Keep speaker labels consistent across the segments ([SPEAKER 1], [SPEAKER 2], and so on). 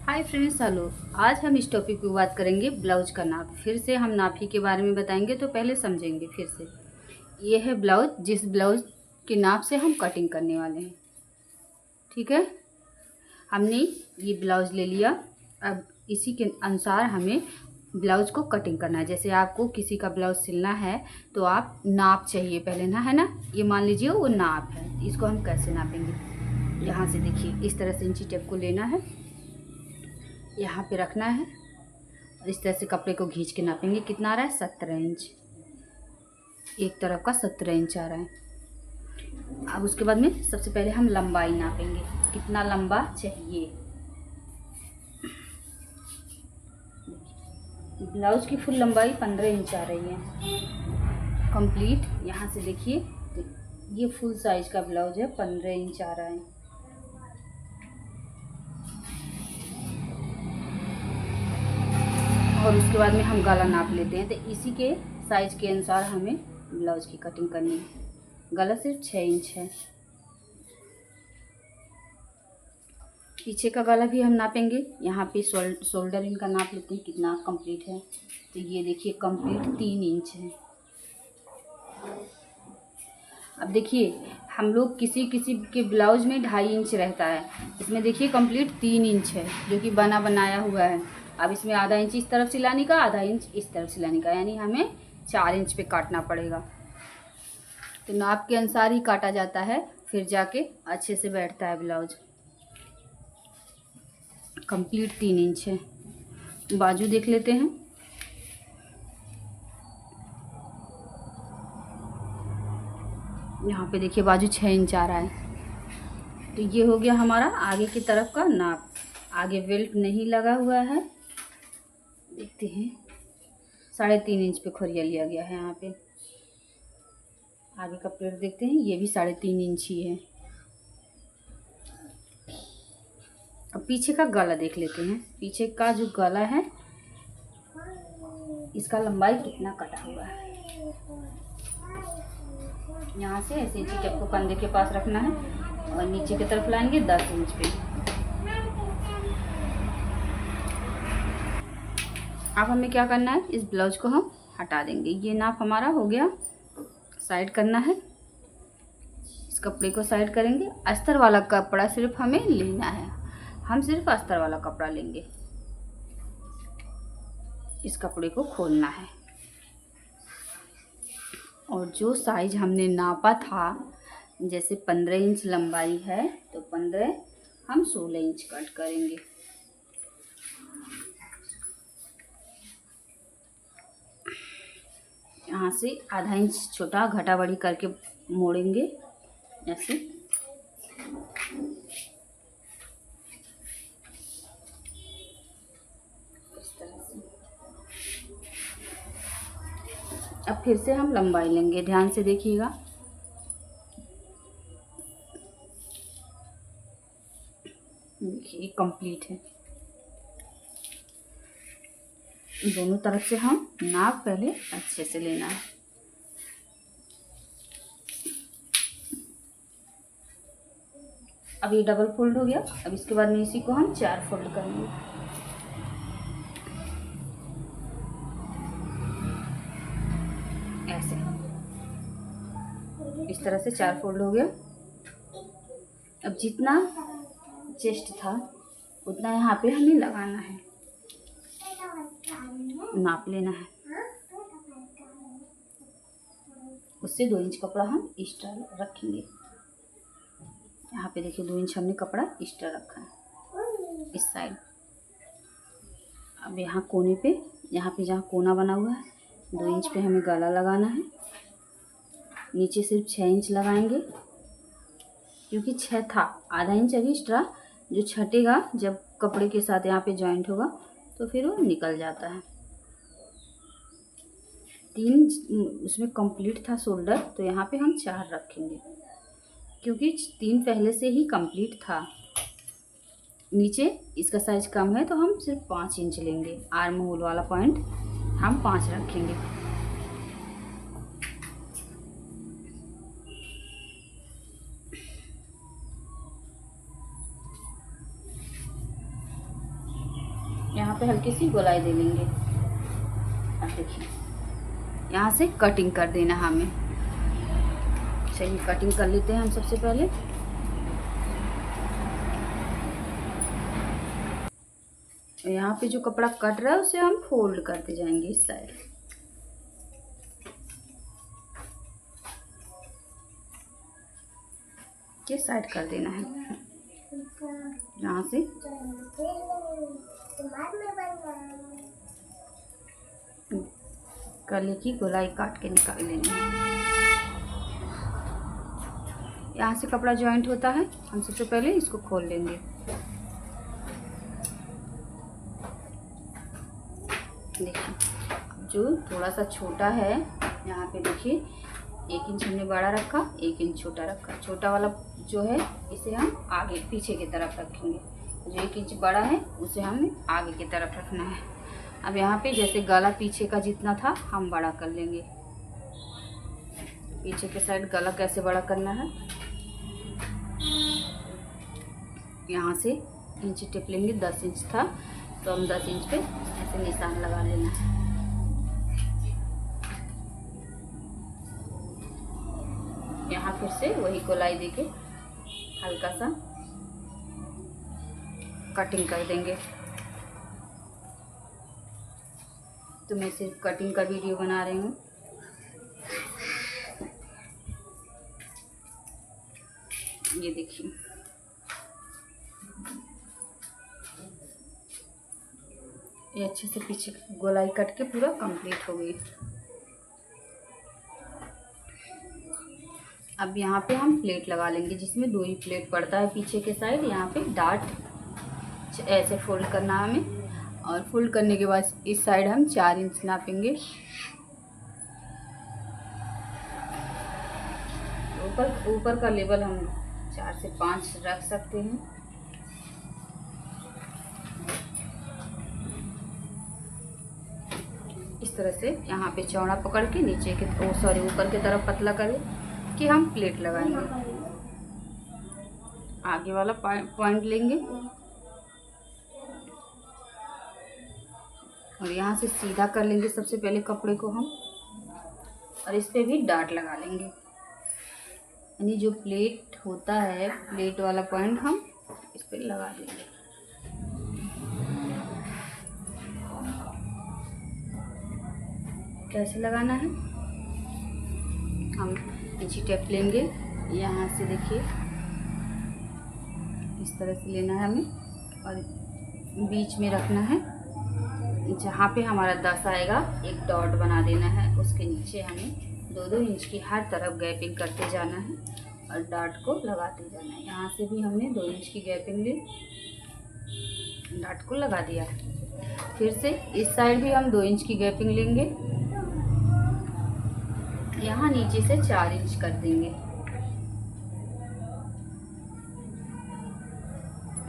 [SPEAKER 1] Hi friends, hello. आज हम इस टॉपिक पे बात करेंगे ब्लाउज का नाप। फिर से हम नापी के बारे में बताएंगे, तो पहले समझेंगे फिर से। ये है ब्लाउज, जिस ब्लाउज के नाप से हम कटिंग करने वाले हैं। ठीक है, हमने ये ब्लाउज ले लिया। अब इसी के अनुसार हमें ब्लाउज को कटिंग करना है। जैसे आपको किसी का ब्लाउज सिलना है तो आप नाप चाहिए पहले ना, है ना। ये मान लीजिए वो नाप है, इसको हम कैसे नापेंगे। यहाँ से देखिए, इस तरह से इंची टेप को लेना है, यहाँ पे रखना है और इस तरह से कपड़े को खींच के नापेंगे। कितना आ रहा है? 17 इंच। एक तरफ का 17 इंच आ रहा है। अब उसके बाद में सबसे पहले हम लंबाई नापेंगे, कितना लंबा चाहिए। ब्लाउज की फुल लंबाई 15 इंच आ रही है कंप्लीट। यहाँ से देखिए, ये फुल साइज का ब्लाउज है, 15 इंच आ रहा है। और उसके बाद में हम गला नाप लेते हैं। तो इसी के साइज के अनुसार हमें ब्लाउज की कटिंग करनी है। गला सिर्फ 6 इंच है। पीछे का गला भी हम नापेंगे। यहाँ पे शोल्डर इनका नाप लेते हैं कितना कंप्लीट है। तो ये देखिए, कंप्लीट 3 इंच है। अब देखिए, हम लोग किसी किसी के ब्लाउज में 2.5 इंच रहता है, इसमें देखिए कंप्लीट 3 इंच है, जो कि बना बनाया हुआ है। अब इसमें आधा इंच इस तरफ सिलाने का, आधा इंच इस तरफ सिलाने का, यानी हमें 4 इंच पे काटना पड़ेगा। तो नाप के अनुसार ही काटा जाता है, फिर जाके अच्छे से बैठता है ब्लाउज। कंप्लीट 3 इंच है। बाजू देख लेते हैं। यहाँ पे देखिए, बाजू 6 इंच आ रहा है। तो ये हो गया हमारा आगे की तरफ का नाप। आगे बेल्ट नहीं लगा हुआ है, देखते हैं। 3.5 इंच पे खोरिया लिया गया है। यहाँ पे आगे का प्लेट देखते हैं, ये भी 3.5 इंच ही है। अब पीछे का गला देख लेते हैं। पीछे का जो गला है, इसका लंबाई कितना कटा हुआ है। यहाँ से ऐसे इंची टेप को कंधे के पास रखना है और नीचे की तरफ लाएंगे 10 इंच पे। अब हमें क्या करना है, इस ब्लाउज को हम हटा देंगे। ये नाप हमारा हो गया। साइड करना है, इस कपड़े को साइड करेंगे। अस्तर वाला कपड़ा सिर्फ हमें लेना है, हम सिर्फ अस्तर वाला कपड़ा लेंगे। इस कपड़े को खोलना है और जो साइज हमने नापा था, जैसे 15 इंच लंबाई है तो 15 हम 16 इंच कट करेंगे। यहाँ से आधा इंच छोटा घटा बढ़ी करके मोड़ेंगे ऐसे। इस तरह से। अब फिर से हम लंबाई लेंगे, ध्यान से देखिएगा। देखिए, कंप्लीट है। दोनों तरफ से हम नाप पहले अच्छे से लेना है। अब ये डबल फोल्ड हो गया। अब इसके बाद में इसी को हम 4 फोल्ड करेंगे। ऐसे इस तरह से 4 फोल्ड हो गया। अब जितना चेस्ट था उतना यहाँ पे हमें लगाना है, नाप लेना है। उससे 2 इंच कपड़ा हम एक्स्ट्रा रखेंगे। यहाँ पे देखिए, 2 इंच हमने कपड़ा एक्स्ट्रा रखा है इस साइड। अब यहाँ कोने पे, यहाँ पे जहाँ कोना बना हुआ है, 2 इंच पे हमें गला लगाना है। नीचे सिर्फ 6 इंच लगाएंगे, क्योंकि 6 था, आधा इंच अभी एक्स्ट्रा जो छटेगा जब कपड़े के साथ यहाँ पे जॉइंट होगा तो फिर वो निकल जाता है। 3 उसमें कंप्लीट था शोल्डर, तो यहाँ पे हम 4 रखेंगे, क्योंकि 3 पहले से ही कंप्लीट था। नीचे इसका साइज कम है तो हम सिर्फ 5 इंच लेंगे। आर्म होल वाला पॉइंट हम 5 रखेंगे। पे हल्की सी गोलाई दे लेंगे। अब देखिए यहाँ से कटिंग कर देना हमें। चलिए कटिंग कर लेते हैं हम सबसे पहले। यहाँ पे जो कपड़ा कट रहा है उसे हम फोल्ड करते जाएंगे इस साइड। किस साइड कर देना है, यहाँ से गले की गोलाई काट के निकाल लेंगे। यहाँ से कपड़ा जॉइंट होता है, हम सबसे पहले इसको खोल लेंगे। देखिए जो थोड़ा सा छोटा है यहाँ पे देखिए 1 इंच हमने बड़ा रखा, 1 इंच छोटा रखा। छोटा वाला जो है इसे हम आगे पीछे की तरफ रखेंगे, जो 1 इंच बड़ा है उसे हमें आगे की तरफ रखना है। अब यहाँ पे जैसे गला पीछे का जितना था हम बड़ा कर लेंगे। पीछे के साइड गला कैसे बड़ा करना है, यहाँ से इंच टिप लेंगे। 10 इंच था तो हम 10 इंच पे ऐसे निशान लगा लेना है। यहाँ फिर से वही गोलाई देके हल्का सा कटिंग कर देंगे। तो मैं सिर्फ कटिंग का वीडियो बना रही हूँ। ये देखिए ये अच्छे से पीछे गोलाई कट के पूरा कंप्लीट हो गई। अब यहाँ पे हम प्लेट लगा लेंगे, जिसमें 2 ही प्लेट पड़ता है पीछे के साइड। यहाँ पे डार्ट ऐसे फोल्ड करना है हमें, और फोल्ड करने के बाद इस साइड हम 4 इंच नापेंगे। ऊपर का लेवल हम 4 से 5 रख सकते हैं। इस तरह से यहाँ पे चौड़ा पकड़ के नीचे के ऊपर की तरफ पतला करें कि हम प्लेट लगाएंगे। आगे वाला पॉइंट लेंगे और यहाँ से सीधा कर लेंगे सबसे पहले कपड़े को हम, और इस पे भी डार्ट लगा लेंगे। यानी जो प्लेट होता है, प्लेट वाला पॉइंट हम इस पे लगा देंगे। कैसे लगाना है, हम इंची टेप लेंगे। यहाँ से देखिए इस तरह से लेना है हमें, और बीच में रखना है। जहाँ पे हमारा 10 आएगा एक डॉट बना देना है। उसके नीचे हमें 2-2 इंच की हर तरफ गैपिंग करते जाना है और डार्ट को लगाते जाना है। यहाँ से भी हमने 2 इंच की गैपिंग ली, डार्ट को लगा दिया। फिर से इस साइड भी हम 2 इंच की गैपिंग लेंगे, यहाँ नीचे से 4 इंच कर देंगे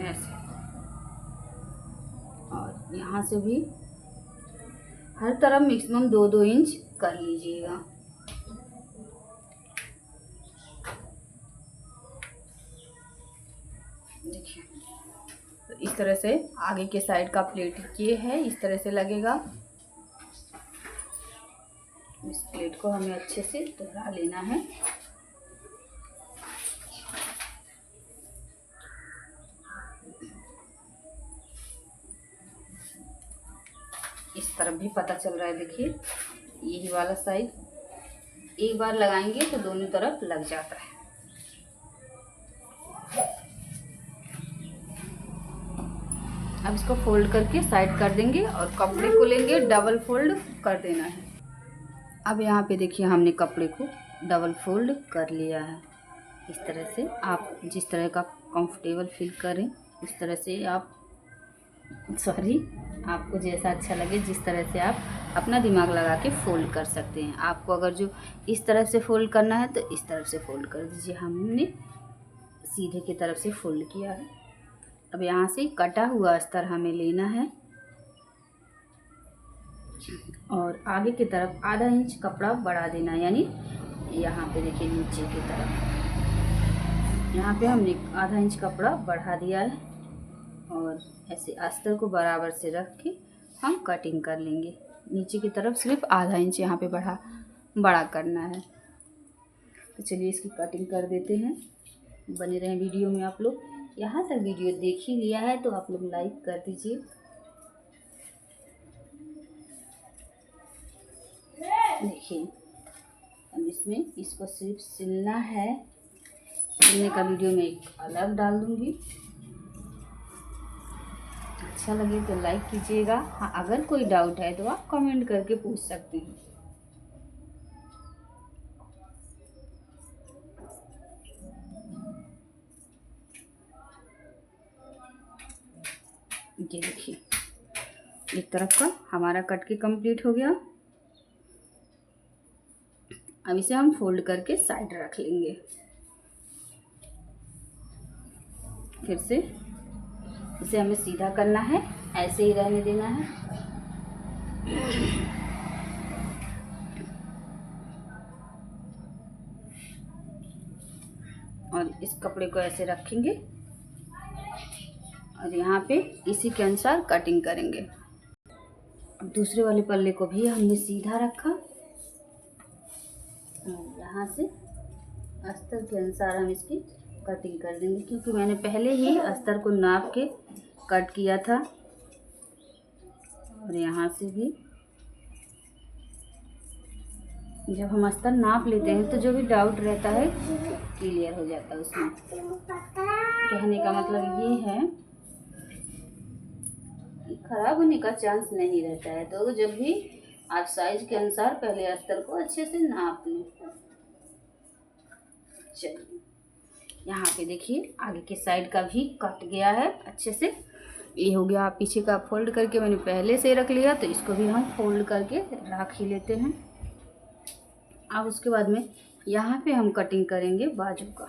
[SPEAKER 1] ऐसे, और यहाँ से भी हर तरफ मैक्सिमम 2-2 इंच कर लीजिएगा। देखिए तो इस तरह से आगे के साइड का प्लेट ये है, इस तरह से लगेगा। इस प्लेट को हमें अच्छे से दोहरा लेना है। इस तरफ भी पता चल रहा है, देखिए यही वाला साइड एक बार लगाएंगे तो दोनों तरफ लग जाता है। अब इसको फोल्ड करके साइड कर देंगे और कपड़े को लेंगे, डबल फोल्ड कर देना है। अब यहाँ पे देखिए हमने कपड़े को डबल फोल्ड कर लिया है। इस तरह से आप जिस तरह का कंफर्टेबल फील करें उस तरह से आप आपको जैसा अच्छा लगे जिस तरह से आप अपना दिमाग लगा के फ़ोल्ड कर सकते हैं। आपको अगर जो इस तरफ से फ़ोल्ड करना है तो इस तरफ से फ़ोल्ड कर दीजिए। हमने सीधे की तरफ से फ़ोल्ड किया है। अब यहाँ से कटा हुआ अस्तर हमें लेना है और आगे की तरफ आधा इंच कपड़ा बढ़ा देना है, यानी यहाँ पे देखिए नीचे की तरफ यहाँ पे हमने आधा इंच कपड़ा बढ़ा दिया है और ऐसे अस्तर को बराबर से रख के हम कटिंग कर लेंगे। नीचे की तरफ सिर्फ आधा इंच यहाँ पे बड़ा करना है। तो चलिए इसकी कटिंग कर देते हैं। बने रहें वीडियो में आप लोग। यहाँ तक वीडियो देख ही लिया है तो आप लोग लाइक कर दीजिए। देखिए अब इसमें इसको सिर्फ सिलना है। सिलने का वीडियो मैं एक अलग डाल दूँगी। अच्छा लगे तो लाइक कीजिएगा। हाँ, अगर कोई डाउट है तो आप कमेंट करके पूछ सकते हैं। ये देखिए एक तरफ का हमारा कट के कंप्लीट हो गया। अब इसे हम फोल्ड करके साइड रख लेंगे। फिर से इसे हमें सीधा करना है, ऐसे ही रहने देना है। और इस कपड़े को ऐसे रखेंगे और यहाँ पे इसी के अनुसार कटिंग करेंगे। अब दूसरे वाले पल्ले को भी हमने सीधा रखा और यहाँ से अस्तर के अनुसार हम इसकी कटिंग कर देंगे, क्योंकि मैंने पहले ही अस्तर को नाप के कट किया था। और यहाँ से भी जब हम अस्तर नाप लेते हैं तो जो भी डाउट रहता है क्लियर हो जाता है उसमें। कहने का मतलब ये है खराब होने का चांस नहीं रहता है। तो जब भी आप साइज के अनुसार पहले अस्तर को अच्छे से नाप लें। चलिए यहाँ पे देखिए आगे के साइड का भी कट गया है अच्छे से। ये हो गया। पीछे का फोल्ड करके मैंने पहले से रख लिया, तो इसको भी हम फोल्ड करके रख ही लेते हैं। अब उसके बाद में यहाँ पे हम कटिंग करेंगे बाजू का।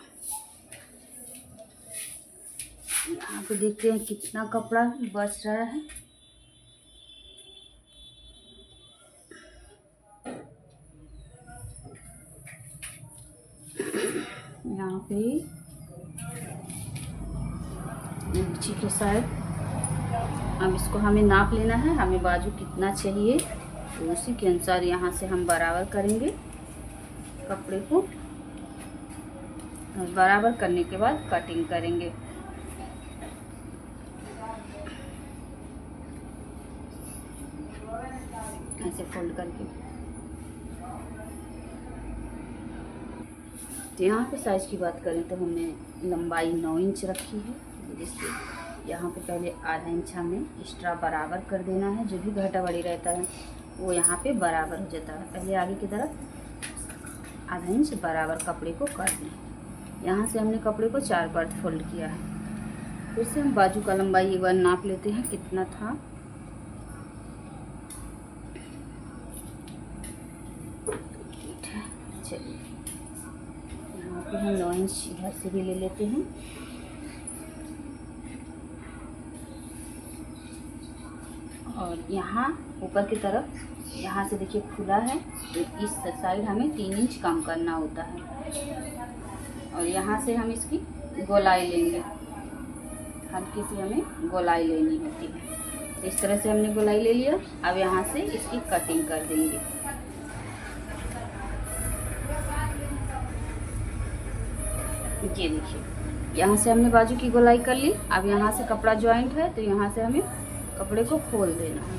[SPEAKER 1] यहाँ पे देखते हैं कितना कपड़ा बच रहा है। यहाँ पे नीचे के साइड अब इसको हमें नाप लेना है, हमें बाजू कितना चाहिए तो उसी के अनुसार यहाँ से हम बराबर करेंगे कपड़े को। बराबर करने के बाद कटिंग करेंगे। ऐसे फोल्ड करके। तो यहाँ पे साइज की बात करें तो हमने लंबाई 9 इंच रखी है, जिससे यहाँ पे पहले आधा इंच हमें एक्स्ट्रा बराबर कर देना है। जो भी घटा बढ़ी रहता है वो यहाँ पे बराबर हो जाता है। पहले आगे की तरफ आधा इंच बराबर कपड़े को कर दें। यहाँ से हमने कपड़े को 4 पार्ट फोल्ड किया है। फिर से हम बाजू का लंबाई एक बार नाप लेते हैं कितना था। चलिए यहाँ पे हम 9 इंच इधर से भी ले लेते हैं। और यहाँ ऊपर की तरफ यहाँ से देखिए खुला है, तो इस साइड हमें 3 इंच कम करना होता है। और यहाँ से हम इसकी गोलाई लेंगे, हल्की सी हमें गोलाई लेनी होती है। तो इस तरह से हमने गोलाई ले लिया। अब यहाँ से इसकी कटिंग कर देंगे। ये देखिए यहाँ से हमने बाजू की गोलाई कर ली। अब यहाँ से कपड़ा जॉइंट है तो यहाँ से हमें कपड़े को खोल देना है।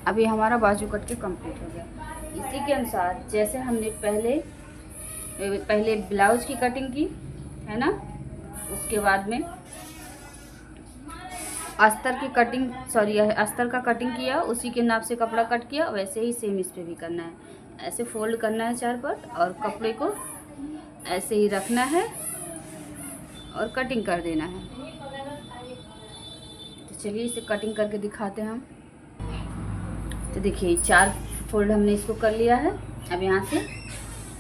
[SPEAKER 1] अभी हमारा बाजू कट के कंप्लीट हो गया। इसी के अनुसार जैसे हमने पहले ब्लाउज की कटिंग की है ना, उसके बाद में अस्तर का कटिंग किया, उसी के नाप से कपड़ा कट किया, वैसे ही सेम इस पे भी करना है। ऐसे फोल्ड करना है 4 पार्ट और कपड़े को ऐसे ही रखना है और कटिंग कर देना है। तो चलिए इसे कटिंग करके दिखाते हैं हम। तो देखिए 4 फोल्ड हमने इसको कर लिया है। अब यहाँ से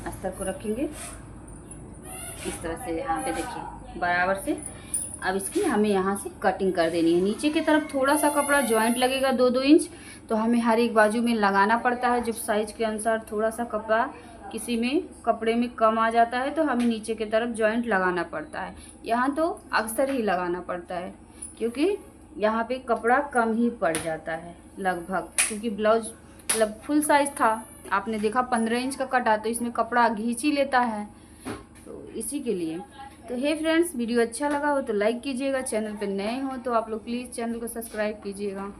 [SPEAKER 1] अस्तर को रखेंगे इस तरह से, यहाँ पे देखिए बराबर से। अब इसकी हमें यहाँ से कटिंग कर देनी है। नीचे की तरफ थोड़ा सा कपड़ा जॉइंट लगेगा 2-2 इंच, तो हमें हर एक बाजू में लगाना पड़ता है। जब साइज के अनुसार थोड़ा सा कपड़ा किसी में कपड़े में कम आ जाता है तो हमें नीचे की तरफ जॉइंट लगाना पड़ता है। यहाँ तो अक्सर ही लगाना पड़ता है, क्योंकि यहाँ पे कपड़ा कम ही पड़ जाता है लगभग, क्योंकि ब्लाउज मतलब फुल साइज़ था, आपने देखा 15 इंच का कटा, तो इसमें कपड़ा घींच ही लेता है, तो इसी के लिए। तो हे फ्रेंड्स, वीडियो अच्छा लगा हो तो लाइक कीजिएगा, चैनल पे नए हो तो आप लोग प्लीज़ चैनल को सब्सक्राइब कीजिएगा।